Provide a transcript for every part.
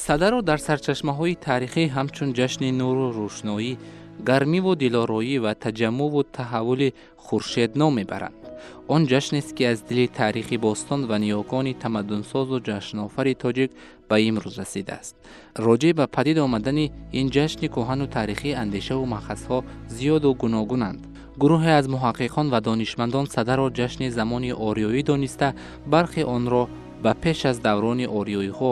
садаро дар сарчашмаҳои таърихӣ ҳамчун ҷашни нуру рӯшноӣ, гармиву дилороӣ ва таҷаммуву таҳаввули хуршед ном мебаранд. Он ҷашнест, ки аз дили таърихи бостон ва ниёгони тамаддунсозу ҷашнофари тоҷик ба имрӯз расидааст. роҷеъ ба падид омадани ин ҷашни кӯҳану таърихӣ андешаву махазҳо зиёду гуногунанд. гурӯҳе аз муҳаққиқон ва донишмандон садаро ҷашни замони ориёӣ дониста, бархе онро ба пеш аз даврони ориёиҳо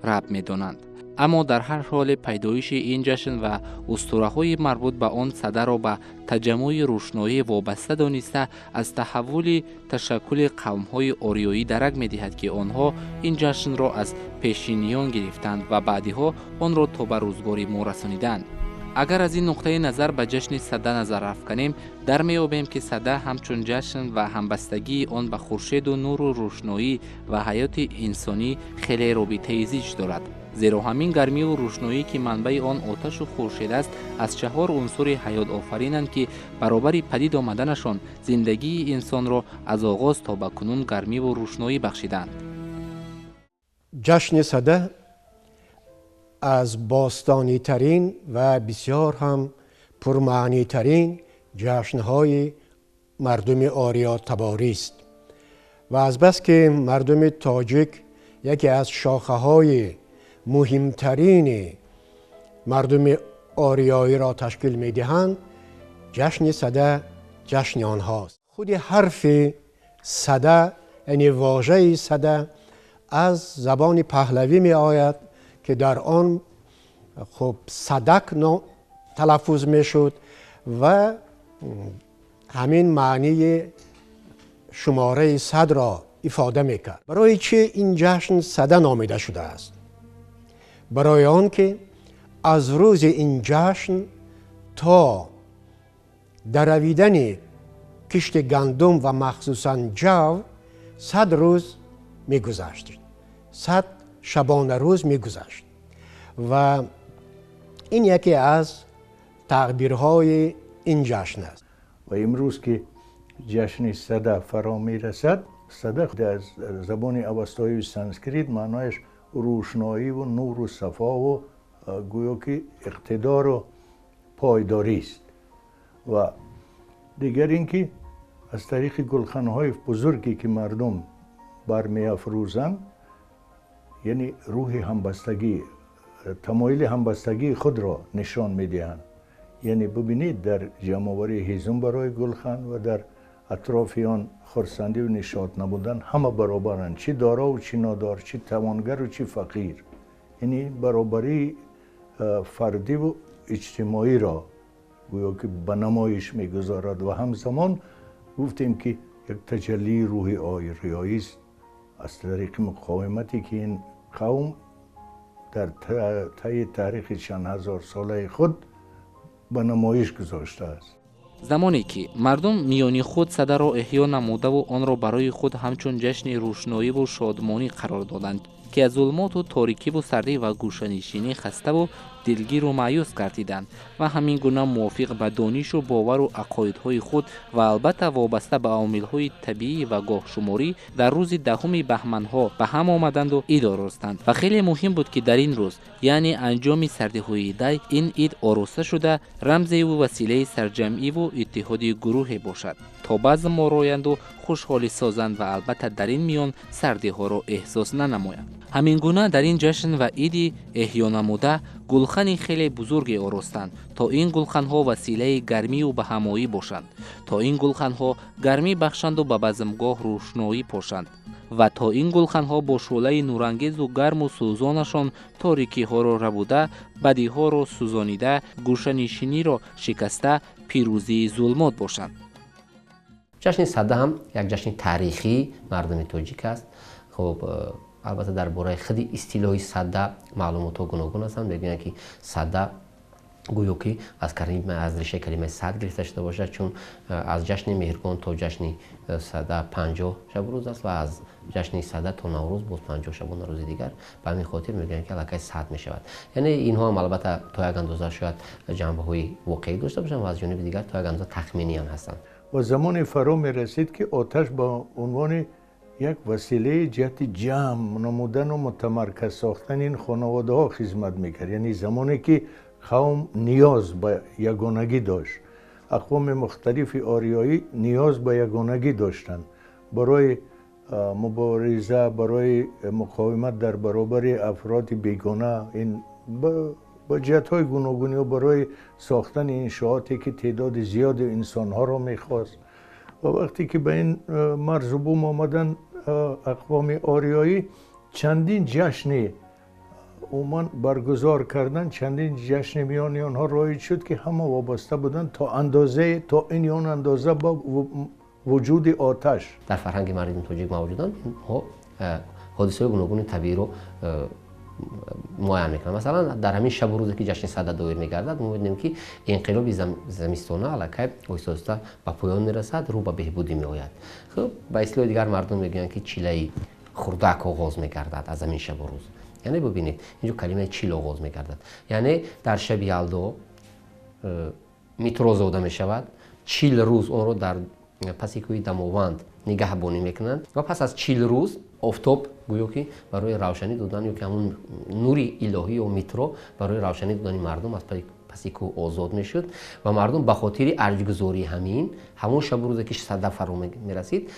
рабт медонанд. аммо дар ҳар ҳоли пайдоиши ин ҷашн ва устураҳои марбут ба он садаро ба таҷаммуи рӯшноӣ вобаста дониста, аз таҳаввули ташаккули қавмҳои ориёӣ дарак медиҳад, ки онҳо ин ҷашнро аз пешиниён гирифтанд ва баъдиҳо онро то ба рӯзгори мо расониданд. агар аз ин нуқтаи назар ба ҷашни сада назар афканем, дар меёбем, ки сада ҳамчун ҷашн ва ҳамбастагии он ба хуршеду нуру рӯшноӣ ва ҳаёти инсонӣ хеле робитаи зич дорад. зеро ҳамин гармиву рӯшноӣ, ки манбаи он оташу хуршед аст, аз чаҳор унсури ҳаётофаринанд, ки баробари падид омаданашон зиндагии инсонро аз оғоз то ба кунун гармиву рӯшноӣ бахшиданд. ҷашни сада аз бостонитарин ва бисёр ҳам пурмаънитарин ҷашнҳои мардуми ориётаборист ва азбас ки мардуми тоҷик яке аз шохаҳои муҳимтарини мардуми ориёиро ташкил медиҳанд, ҷашни сада ҷашни онҳост. худи ҳарфи сада, яъне вожаи сада аз забони паҳлавӣ меояд, که در آن خب صدق تلفظ میشد و همین معنی شماره صد را ifade میکرد. برای چه این جشن صده نامیده شده است؟ برای آن که از روز این جشن تا درویدن کشت گندم و مخصوصا جو 100 روز میگذشت. 100 شبانه روز میگذشت و این یکی از تعبیرهای این جشن است. و امروز که جشن سده فرا میرسد، سده از زبان اوستایی سانسکریت معنایش روشنایی و نور و صفا و گویا که اقتدار و پایداری است. و دیگر اینکه از طریق گلخانهای بزرگی که مردم برمی‌افروزند، یعنی روح همبستگی، تمایل همبستگی خود را نشان میدهند. یعنی ببینید در جمع‌آوری هیزم برای گلخان و در اطراف آن خرسندی و نشاط نبودن همه برابرند، چی دارا و چی نادار، چی توانگر و چی فقیر. یعنی برابری فردی و اجتماعی را گویا که به نمایش میگذارد و همزمان گفتیم که یک تجلی روح آریایی است از طریق مقاومتی که این قوم در طی تاریخ چند هزار ساله خود به نمایش گذاشته است. замоне ки мардум миёни худ садаро эҳё намудаву онро барои худ ҳамчун ҷашни рӯшноиву шодмонӣ қарор доданд, ки аз зулмоту торикиву сардӣ ва гӯшанишинӣ хаставу дилгиру маъюс гардиданд ва ҳамин гуна мувофиқ ба донишу бовару ақоидҳои худ ва албатта вобаста ба омилҳои табиӣ ва гоҳшуморӣ дар рӯзи 10 баҳманҳо ба ҳам омаданду ид оростанд. ва хеле муҳим буд, ки дар ин рӯз, яъне анҷоми сардиҳои дай, ин ид ороста шуда рамзеву василаи сарҷамъиву иттиҳоди гурӯҳе бошад, то базм ороянду хушҳолӣ созанд ва албатта дар ин миён сардиҳоро эҳсос нанамоянд. ҳамин гуна дар ин ҷашн ва иди эҳё намуда гулхани хеле бузурге оростанд, то ин гулханҳо василаи гармию баҳамоӣ бошанд, то ин гулханҳо гармӣ бахшанду ба базмгоҳ рӯшноӣ пошанд ва то ин гулханҳо бо шӯлаи нурангезу гарму сӯзонашон торикиҳоро рабуда, бадиҳоро сӯзонида, гӯшанишиниро шикаста пирӯзии зулмот бошанд. ҷашни сада ҳам як ҷашни тарихии мардуми тоҷик аст. хуб البته درباره خود اصطلاح سده معلومات گوناگون هستند. میگن که سده گویا که از ریشه کلمه صد گرفته شده باشد، چون از جشن مهرگان تا جشن سده 50 شب روز است و از جشن سده تا نوروز باز 50 شبانه روز دیگر. به همین خاطر میگن که الکی 100 میشود. یعنی اینها هم البته تا یک اندازه شاید جنبه های واقعی داشته باشند و از جانب دیگر تا یک اندازه تخمینی هم هستند. و زمان فرا میرسید که آتش با عنوان یک وسیله جهت جمع نمودن و متمرکز ساختن این خانواده ها خدمت میکرد. یعنی زمانی که قوم نیاز به یگانگی داشت، اقوام مختلف آریایی نیاز به یگانگی داشتند برای مبارزه، برای مقاومت در برابر افراد بیگانه، این با جهت‌های گوناگونی و برای ساختن انشاءاتی که تعداد زیاد انسان‌ها را می‌خواست. و وقتی که به این مرز و بوم آمدن اقوام آریایی، چندین جشن عموماً برگزار کردن، چندین جشن میان آنها رایج شد که همه وابسته بودند تا این اندازه با وجود آتش. در فرهنگ مردم تاجیک موجودن حادثه گوناگون طبیعی رو معاین میکنن. مثلا در همین شب و روزی که جشن صده دایر میگردد ما میبینیم که انقلاب زمستانه علاقه آهسته به پایان میرسد، رو به بهبودی میآید. خب به اصطلاح دیگر مردم میگن که چیله خردک آغاز میگردد از همین شب و روز. یعنی ببینید اینجا کلمه چیل آغاز میگردد، یعنی در شب یلدا مترو زاده میشود، 40 روز اون رو در پس کوی دماوند نگهبانی میکنند و پس از 40 روز آفتاب گویا که برای روشنی دادن یا که همون نوری الهی و مترو برای روشنی دادن مردم از پس کو آزاد میشد و مردم به خاطر ارجگذاری همون شب روزی که صده فرا میرسید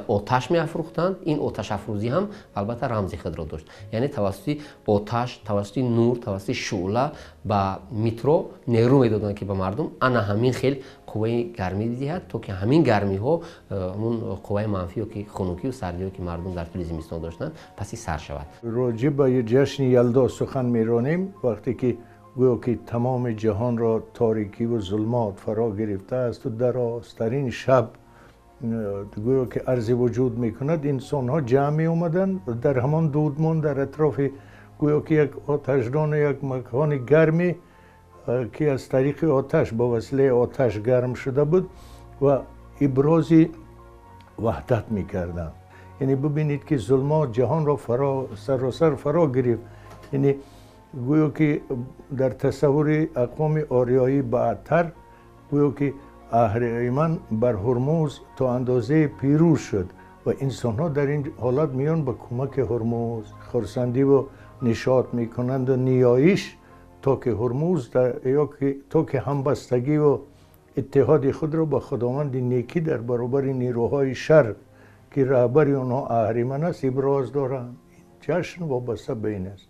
آتش میافروختند. این آتش افروزی هم البته رمزی خود را داشت، یعنی توسط آتش، توسط نور، توسط شعله به مترو نیرو میدادند که به مردم انا همین خیل قوه گرمی دیدهد تا که همین گرمی ها همون قوه منفی و که خنکی و سردی که مردم در طول زمستان داشتند پس سر شود. راجع به جشن یلدا سخن میرانیم وقتی که گویا که تمام جهان را تاریکی و ظلمات فرا گرفته است و در آسترین شب گویا که عرض وجود میکند، انسان ها جمع اومدن در همان دودمان در اطراف گویا که یک آتشدان، یک مکان گرمی که از طریق آتش با وسیله آتش گرم شده بود و ابراز وحدت میکردن. یعنی ببینید که ظلمات جهان را سراسر فرا گرفت. یعنی گویا که در تصور اقوام آریایی بعدتر گویا که اهریمن بر هرمز تا اندازه پیروز شد و انسان ها در این حالت میان به کمک هرمز خرسندی و نشاط میکنند و نیایش تا که هرمز تا که همبستگی و اتحاد خود را با خداوند نیکی در برابر نیروهای شر که رهبر آنها اهریمن است ابراز دارند. جشن وابسته به این است.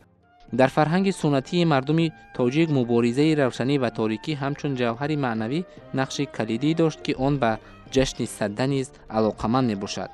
در فرهنگ سنتی مردم تاجیک مبارزه روشنی و تاریکی همچون جوهر معنوی نقش کلیدی داشت که آن به جشن صده نیز علاقمند میباشد.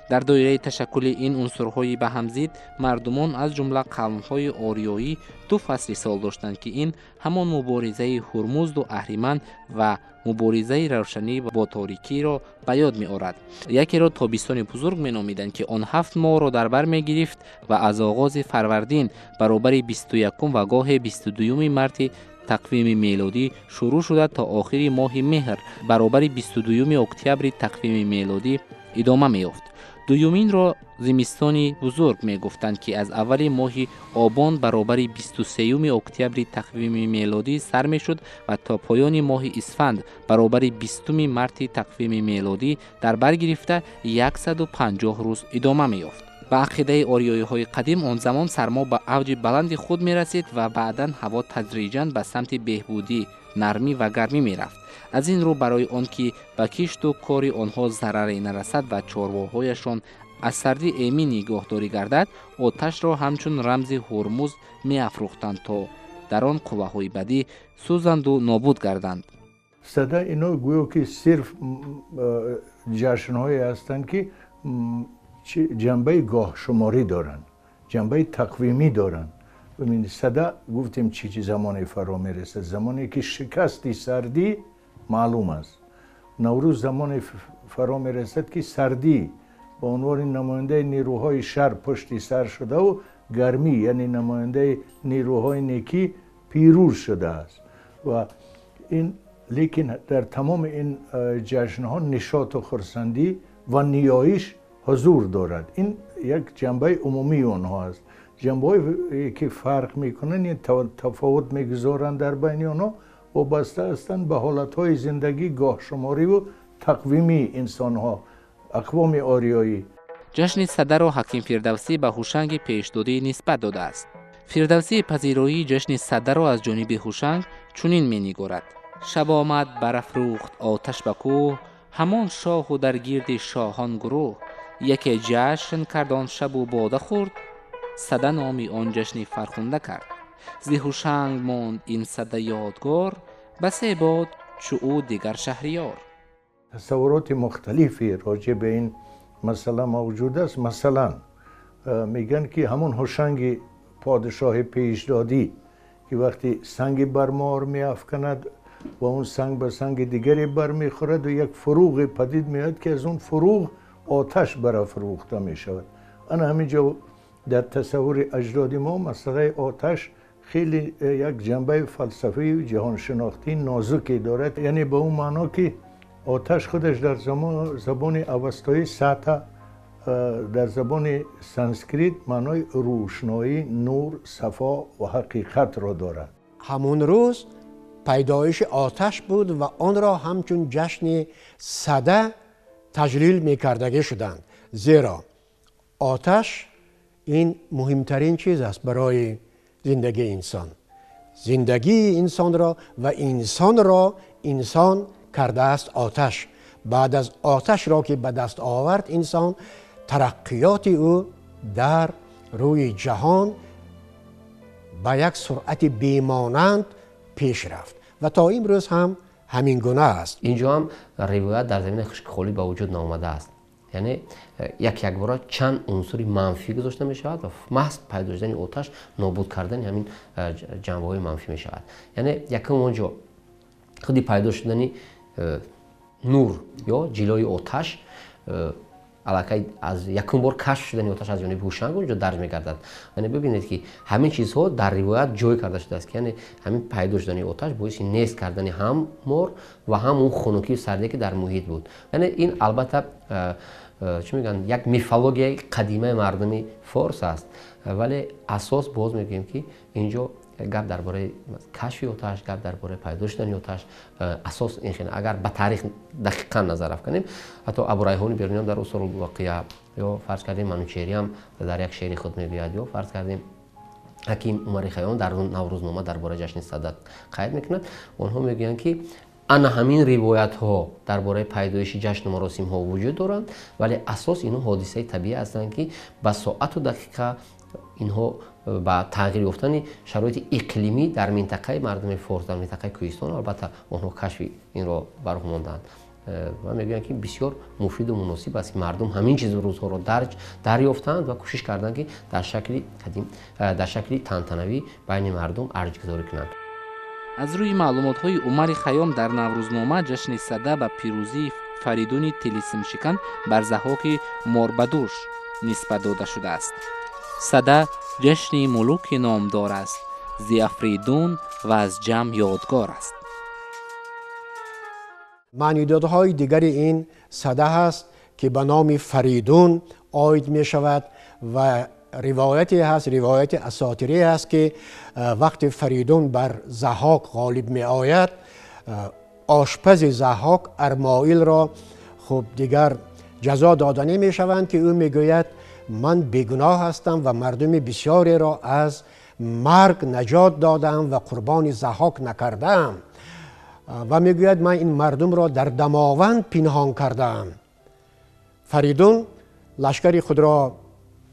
در دایره تشکل این عنصرهای به هم زید مردمان از جمله قوم‌های آریایی دو فصل سال داشتند که این همان مبارزه هرمزد و اهریمن و مبارزه روشنی با تاریکی را به یاد می آورد. یکی را تابستان بزرگ می نامیدند که آن 7 ماه را در بر می گرفت و از آغاز فروردین برابر 21 و گاه 22 مارت تقویم میلادی شروع شده تا آخر ماه مهر برابر 22 اکتبر تقویم میلادی ادامه می یافت. دومین را زمستانی بزرگ می گفتند که از اول ماه آبان برابر 23 اکتبر تقویم میلادی سر می شد و تا پایان ماه اسفند برابر 20 مارت تقویم میلادی در بر گرفته 150 روز ادامه می یافت. به عقیده آریایی های قدیم آن زمان سرما به اوج بلند خود می رسید و بعداً هوا تدریجاً به سمت بهبودی، نرمی و گرمی می رفت. از این رو برای آنکه به کشت و کار آنها ضرری نرسد و چارواهایشان از سردی ایمن نگهداری گردد، آتش را همچون رمز هرمز می افروختند تا در آن قوه‌های بدی سوزند و نابود گردند. صده اینا گویا که صرف جشن‌هایی هستند که جنبه گاه شماری دارن، جنبه تقویمی دارن. ببینید صده گفتیم چی زمانی فرا میرسه، زمانی که شکستی سردی معلوم است. نوروز زمان فرا میرسد که سردی به عنوان نماینده نیروهای شر پشت سر شده و گرمی یعنی نماینده نیروهای نیکی پیروز شده است و این لیکن در تمام این جشن‌ها نشاط و خرسندی و نیایش حضور دارد. این یک جنبه عمومی آنها است. جنبه‌ای که فرق میکنن این تفاوت میگذارند در بین آنها وابسته هستند به حالتهای زندگی گاه شماری و تقویمی انسانها اقوام آریایی. جشن سده را حکیم فردوسی به هوشنگ پیشدادی نسبت داده است. فردوسی پذیرایی جشن سده را از جانب هوشنگ چنین می‌نگارد: شب آمد برافروخت آتش به کوه، همان شاه و در گرد شاهان گروه. یکی جشن کرد آن شب و باده خورد، سده نامی آن جشن فرخنده کرد. ز هوشنگ ماند این سده یادگار، بسی باد چو او دیگر شهریار. تصورات مختلفی راجع به این مسئله موجود است. مثلا میگن که همون هوشنگ پادشاه پیشدادی که وقتی سنگ بر مار میافکند و اون سنگ به سنگ دیگری برمیخورد و یک فروغ پدید میاد که از اون فروغ آتش برافروخته میشود. انا همینجا در تصور اجدادی ما مسئله آتش خیلی یک جنبه فلسفی و جهان شناختی نازکی دارد، یعنی به اون معنا که آتش خودش در زبان اوستایی ساتا، در زبان سانسکریت معنای روشنایی، نور، صفا و حقیقت را دارد. همون روز پیدایش آتش بود و آن را همچون جشن سده تجلیل میکردگی شدند، زیرا آتش این مهمترین چیز است برای زندگی انسان. زندگی انسان را و انسان را انسان کرده است آتش. بعد از آتش را که به دست آورد انسان، ترقیات او در روی جهان با یک سرعت بیمانند پیش رفت و تا امروز هم همین گونه است. اینجا هم روایت در زمین خشکخوری به وجود نامده است، یعنی یک بار چند عنصر منفی گذاشته می شود و محض پیدا شدن آتش نابود کردن همین جنبه های منفی می شود. یعنی یکم اونجا خودی پیدا شدن نور یا جلوی آتش علاقه از یکم بار کشف شدن آتش از جانب هوشنگ اونجا درج می‌گردد. یعنی ببینید که همین چیزها در روایت جای کرده شده است که یعنی همین پیدا شدن آتش باعث نیست کردن هم مر و هم اون خنکی و سردی که در محیط بود. یعنی این البته چی میگن یک میفولوژی قدیمی مردمی فارس است، ولی اساس باز میگیم که اینجا گپ درباره کشف آتش، گپ درباره پیدا شدن آتش اساس این خیلی. اگر به تاریخ دقیقاً نظر کنیم، حتی ابوریحان بیرونی هم در اصول الواقعه یا فرض کردیم منوچهری هم در یک شعر خود میگوید، یا فرض کردیم حکیم عمر خیام در نوروزنامه درباره جشن سده قید میکنند. اونها میگن که انا همین روایت ها درباره پیدایش جشن و مراسم ها وجود دارند، ولی اساس اینها حادثه طبیعی هستند که با ساعت و دقیقه اینها با تغییر یافتن شرایط اقلیمی در منطقه مردم فارس، در منطقه کوهستان، البته اونها کشف این را برآوردند و میگن که بسیار مفید و مناسب است که مردم همین چیز روزها را دریافتند و کوشش کردند که در شکلی قدیم، در شکلی تنتنوی بین مردم ارج گذاری کنند. از روی معلومات‌های عمر خیام در نوروزنامه جشن سده به پیروزی فریدون طلسم شکن بر ضحاک ماربدوش نسبت داده شده است. سده جشن ملوک نامدار است، ز افریدون و از جم یادگار است. معنیدادهای دیگر این سده هست که به نام فریدون عاید می شود و روایتی هست، روایت اساطیری است که وقتی فریدون بر ضحاک غالب می آید، آشپز ضحاک ارمائیل را خب دیگر جزا دادنی می شوند که او می گوید من بیگناه هستم و مردم بسیاری را از مرگ نجات دادم و قربان ضحاک نکردم و می گوید من این مردم را در دماوند پنهان کردم. فریدون لشکر خود را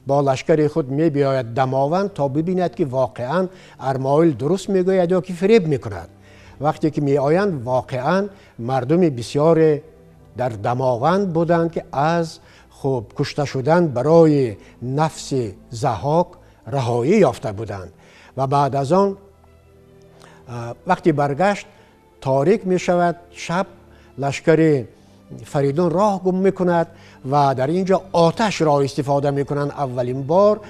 با لشکر خود می بیاید دماوند تا ببیند که واقعا ارمائیل درست می گوید یا که فریب می کند. وقتی که می آیند واقعا مردم بسیار در دماوند بودند که از خب کشته شدن برای نفس ضحاک رهایی یافته بودند و بعد از آن وقتی برگشت تاریک می شود، شب لشکر فریدون راه گم می کند و در اینجا آتش را استفاده می کنند اولین بار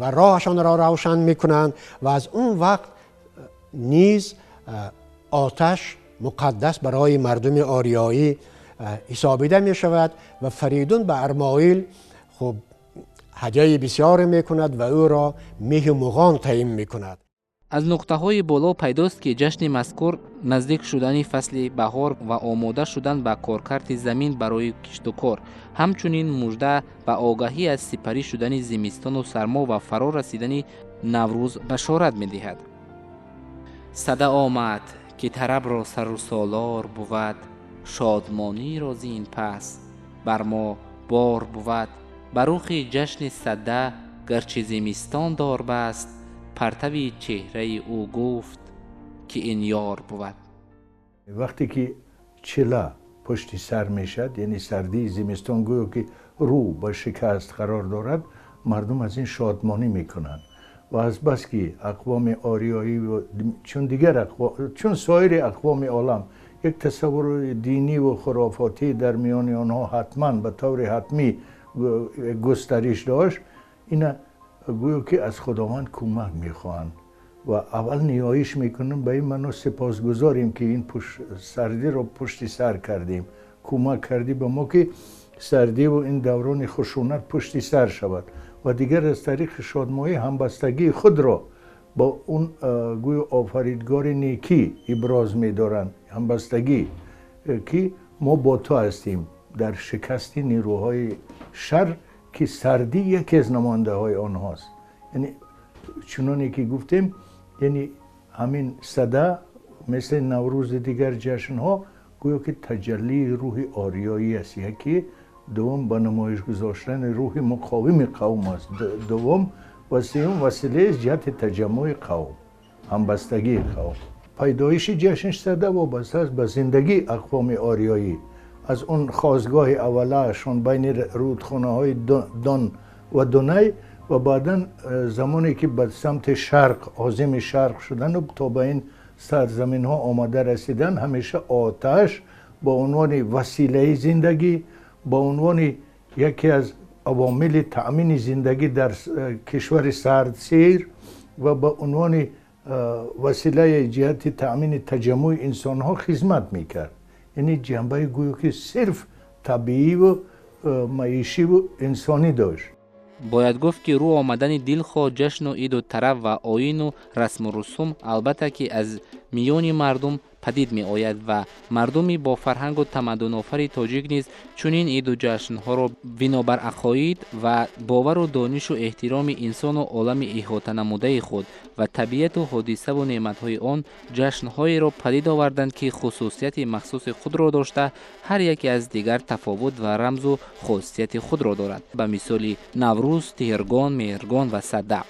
و راهشان را روشن می کنند و از اون وقت نیز آتش مقدس برای مردم آریایی حسابیده می شود و فریدون به ارمائیل خب هدیه بسیار می کند و او را مه و مغان تعیین می کند. از نقطه‌های بالا پیداست که جشن مذکور نزدیک شدن فصل بهار و آماده شدن به کارکرد زمین برای کشت و کار، همچنین مژده و آگاهی از سپری شدن زمستان و سرما و فرا رسیدن نوروز بشارت می‌دهد. صدا آمد که طرب را سر و سالار بود، شادمانی را زین پس بر ما بار بود. بروخ جشن صدا گرچه زمستان دار بست، پرتوی چهره او گفت که این یار بود. وقتی که چله پشت سر میشد، یعنی سردی زمستان گویا که رو به شکست قرار دارد، مردم از این شادمانی میکنند و از بس که اقوام آریایی و چون سایر اقوام عالم یک تصور دینی و خرافاتی در میان آنها حتما به طور حتمی گسترش داشت، اینا گویا که از خداوند کمک میخواهند و اول نیایش میکنن به این منو سپاسگزاریم که این سردی رو پشت سر کردیم، کمک کردی به ما که سردی و این دوران خشونت پشت سر شود و دیگر از طریق شادمانی همبستگی خود را با اون گویا آفریدگار نیکی ابراز میدارن، همبستگی که ما با تو هستیم در شکست نیروهای شر که سردی یکی از نماینده های آنهاست. یعنی چنانی که گفتیم، یعنی همین صدا مثل نوروز دیگر جشن ها گویا که تجلی روح آریایی است، یکی دوم به نمایش گذاشتن روح مقاوم قوم است، دوم و سوم وسیله جهت تجمع قوم، همبستگی قوم. پیدایش جشن صدا وابسته است به زندگی اقوام آریایی. از اون خاستگاه اولشون بین رودخانه های دون و دونای و بعدا زمانی که به سمت شرق عازم شرق شدن و تا به این سرزمین ها آمده رسیدن، همیشه آتش با عنوان وسیله زندگی، با عنوان یکی از عوامل تأمین زندگی در کشور سردسیر و با عنوان وسیله جهت تأمین تجمع انسان ها خدمت میکرد. یعنی جنبه گویا که صرف طبیعی و معیشی و انسانی داشت. باید گفت که رو آمدن دلخواه جشن و عید و طرب و آیین و رسم و رسوم البته که از میان مردم پدید می آید و مردمی با فرهنگ و تمدن آفر تاجیک نیز چنین عید و جشن ها را بنابر عقاید و باور و دانش و احترام انسان و عالم احاطه نموده خود و طبیعت و حادثه و نعمت های آن جشن های را پدید آوردند که خصوصیت مخصوص خود را داشته، هر یکی از دیگر تفاوت و رمز و خاصیت خود را دارد، به مثال نوروز، تهرگان، مهرگان و صدا.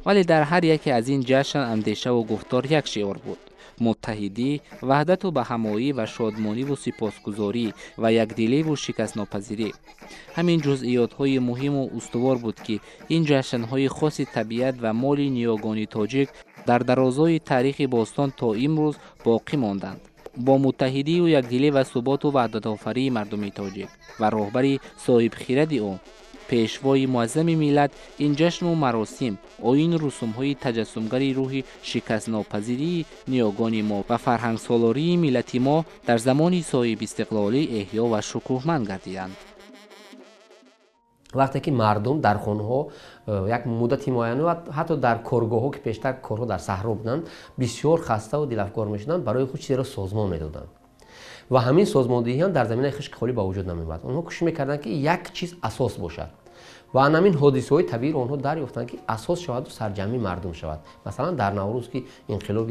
ولی در هر یکی از این جشن اندیشه و گفتار یک شعار بود: متحدی، وحدت و بهمایی و شادمانی و سپاسگزاری و یکدلی و شکست ناپذیری. همین جزئیات های مهم و استوار بود که این جشن های خاص طبیعت و مال نیاگانی تاجیک در درازای تاریخ باستان تا امروز باقی ماندند. با متحدی و یکدلی و ثبات و وحدت آفری مردم تاجیک و راهبری صاحب خرد او، پیشوای معظم ملت، این جشن و مراسم آیین رسوم های تجسمگری روح شکست ناپذیری نیاگان ما و فرهنگ سالاری ملت ما در زمان صاحب استقلالی احیا و شکوهمند گردیدند. وقتی که مردم در خانه ها یک مدتی معین و حتی در کارگاه ها که پیشتر کارها در صحرا بودند بسیار خسته و دلافکار میشدند، برای خود چیزی را سازمان میدادند و همین سازماندهی هم در زمینه خشک خالی با وجود نمی‌آمد. آنها کوشش می‌کردند که یک چیز اساس باشد و همین حادثه‌های طبیعی آنها دریافتند که اساس شود و سرجمی مردم شود. مثلا در نوروز که انقلاب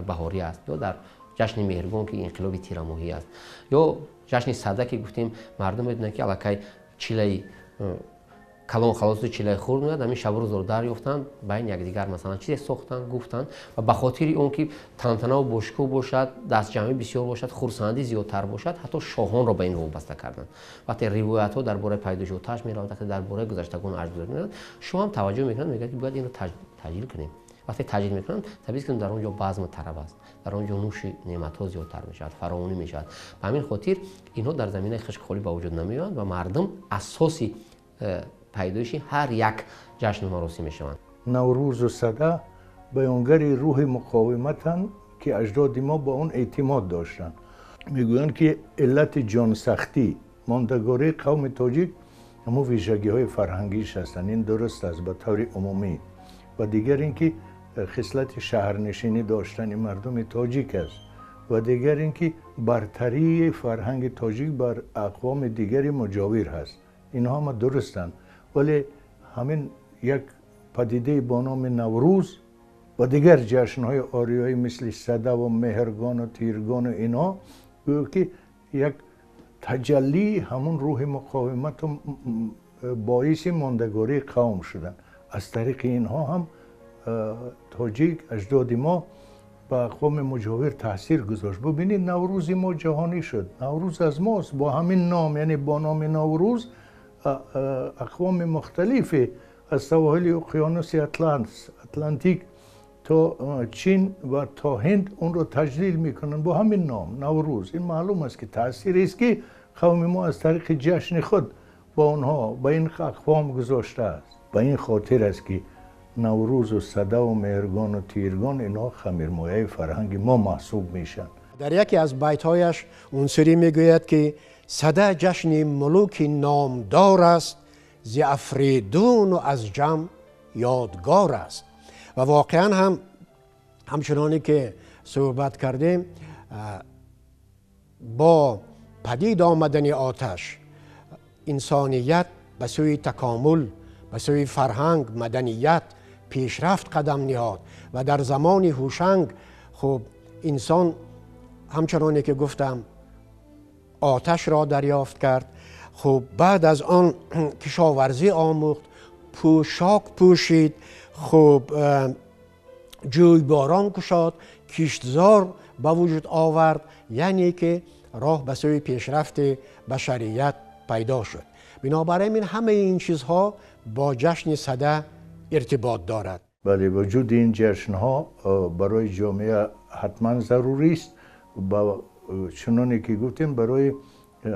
بهاری است، یا در جشن مهرگان که انقلاب تیرماهی است، یا جشن صدا که گفتیم مردم می‌دونن که الکی چیله کلان خلاص چیله خورد میاد، همین شب روز رو دریافتند، بین یکدیگر مثلا چیز ساختن گفتن و به خاطر اون که تنتنه و بشکو باشد، دست جمعی بسیار باشد، خرسندی زیادتر باشد، حتی شاهان را به این وابسته کردند. وقتی روایت ها درباره پیدایش آتش می‌رود، درباره گذشتگان ارزگذاری می‌رود، شما هم توجه می‌کنید، میگه که باید این رو تجلیل کنیم. وقتی تجلیل می‌کنن طبیعی است که در اونجا بزم طرب است، در اونجا نوش نعمت‌ها زیادتر می‌شود، فراوانی می‌شود. به همین خاطر اینها در زمینه خشک خالی با وجود نمی‌آیند و مردم اساسی پیدایش هر یک جشن مراسم میشوند. نوروز و صدا بیانگر روح مقاومتند که اجداد ما با اون اعتماد داشتند. میگویند که علت جان سختی ماندگاری قوم تاجیک همون ویژگی‌های فرهنگیش هستند. این درست است به طور عمومی. و دیگر اینکه خصلت شهرنشینی داشتن مردم تاجیک است و دیگر اینکه برتری فرهنگ تاجیک بر اقوام دیگری مجاور هست. اینها هم درستند، ولی همین یک پدیده با نام نوروز و دیگر جشن‌های آریایی مثل سده و مهرگان و تیرگان و اینا که یک تجلی همون روح مقاومت و باعث ماندگاری قوم شدن. از طریق اینها هم تاجیک اجداد ما با اقوام مجاور تاثیر گذاشت. ببینید نوروز ما جهانی شد، نوروز از ماست با همین نام، یعنی با نام نوروز اقوام مختلفی از سواحل اقیانوس اتلانتیک تا چین و تا هند اون رو تجلیل میکنن با همین نام نوروز. این معلوم است که تأثیری است که قوم ما از طریق جشن خود با اونها با این اقوام گذاشته است. به این خاطر است که نوروز و سده و مهرگان و تیرگان اینا خمیرمایه فرهنگ ما محسوب میشن. در یکی از بیتهایش عنصری میگوید که سده جشن ملوک نامدار است، ز افریدون و از جم یادگار است. و واقعا هم همچنانی که صحبت کردیم با پدید آمدن آتش انسانیت به سوی تکامل، به سوی فرهنگ، مدنیت پیشرفت قدم نهاد و در زمان هوشنگ خب انسان همچنانی که گفتم آتش را دریافت کرد. خب بعد از آن کشاورزی آموخت، پوشاک پوشید، خب جویباران گشاد، کشتزار به وجود آورد، یعنی که راه به سوی پیشرفت بشریت پیدا شد. بنابراین همه این چیزها با جشن سده ارتباط دارد. بله، وجود این جشن ها برای جامعه حتما ضروری است. با چنانی که گفتیم برای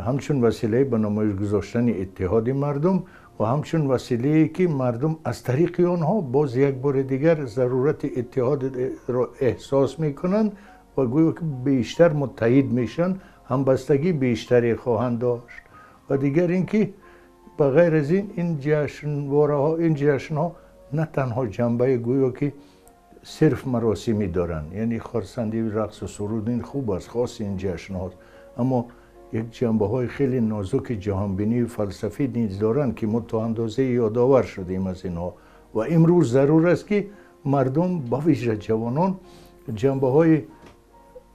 همچون وسیله به نمایش گذاشتن اتحاد مردم و همچون وسیله که مردم از طریق آنها باز یک بار دیگر ضرورت اتحاد را احساس میکنند و گویا که بیشتر متحد میشن، همبستگی بیشتری خواهند داشت. و دیگر اینکه بغیر از این جشنواره ها، این جشن ها نه تنها جنبه گویا که صرف مراسمی دارن، یعنی خرسندی، رقص و سرود این خوب است، خاص این جشن هاست، اما یک جنبه های خیلی نازک جهانبینی و فلسفی نیز دارن که ما تا اندازه یادآور شدیم از اینها. و امروز ضرور است که مردم با ویژه جوانان جنبه های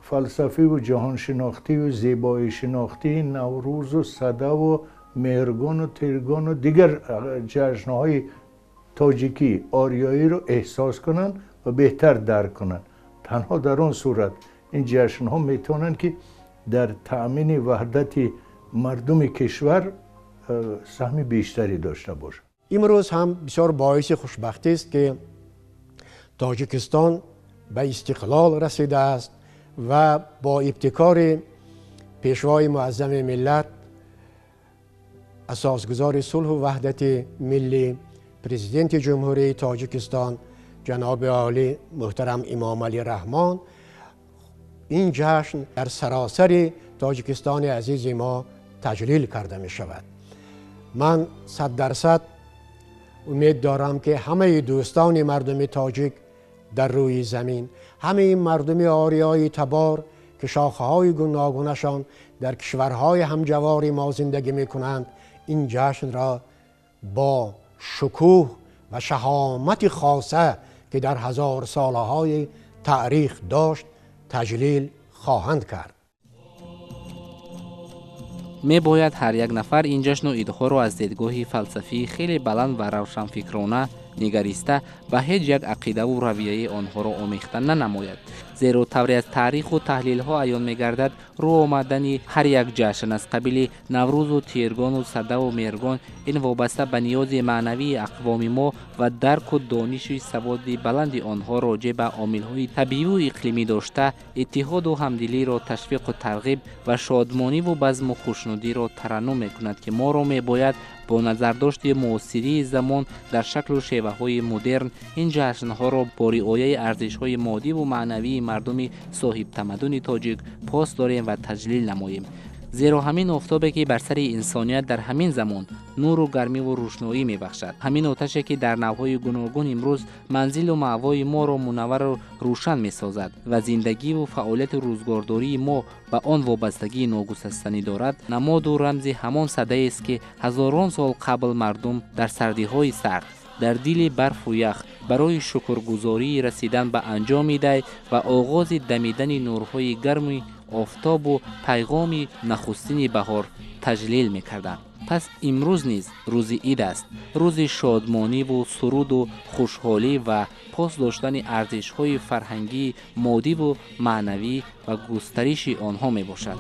فلسفی و جهان شناختی و زیبایی شناختی نوروز و سده و مهرگان و تیرگان و دیگر جشن‌های تاجیکی آریایی رو احساس کنن و بهتر درک کنن. تنها در آن صورت این جشن‌ها میتونن که در تأمین وحدت مردم کشور سهم بیشتری داشته باشند. امروز هم بسیار باعث خوشبختی است که تاجیکستان به استقلال رسیده است و با ابتکار پیشوای معظم ملت، اساسگزار صلح و وحدت ملی، پرزیدنت جمهوری تاجیکستان جناب عالی محترم امام علی رحمان، این جشن در سراسر تاجیکستان عزیز ما تجلیل کرده می شود. من 100% امید دارم که همه دوستان مردم تاجیک در روی زمین، همه مردم آریایی تبار که شاخه‌های گوناگونشان در کشورهای همجوار ما زندگی می کنند، این جشن را با شکوه و شهامت خاصه که در هزار سالهای تاریخ داشت تجلیل خواهند کرد. می باید هر یک نفر این جشن و ایده‌ها را از دیدگاهی فلسفی خیلی بلند و روشنفکرانه نگریسته به هیچ یک عقیده و رویه آنها را آمیخته ننماید، زیرا طوری از تاریخ و تحلیل ها عیان می گردد رو آمدن هر یک جشن از قبیل نوروز و تیرگان و سده و مهرگان این وابسته به نیاز معنوی اقوام ما و درک و دانش و سواد بلند آنها راجع به عامل‌های طبیعی و اقلیمی داشته اتحاد و همدلی را تشویق و ترغیب و شادمانی و بزم و خوشنودی را ترنم می‌کند که ما را می‌باید با نظرداشت معاصری زمان در شکل و شیوه‌های مدرن این جشن‌ها را با رعایت ارزش‌های مادی و معنوی مردم صاحب تمدن تاجیک پاس داریم و تجلیل نماییم، زیرا همین آفتابی که بر سر انسانیت در همین زمان نور و گرمی و روشنایی میبخشد، همین آتشی که در نوهای گوناگون امروز منزل و مأوای ما را منور و روشن میسازد و زندگی و فعالیت روزگارداری ما به آن وابستگی ناگسستنی دارد، نماد و رمز همان صده است که هزاران سال قبل مردم در سردی‌های سرد، در دل برف و یخ برای شکرگزاری رسیدن به انجام ده و آغاز دمیدن نورهای گرم آفتاب و پیغام نخستین بهار تجلیل می‌کردند. پس امروز نیز روز عید است، روز شادمانی و سرود و خوشحالی و پاس داشتن ارزش‌های فرهنگی، مادی و معنوی و گسترش آنها میباشد.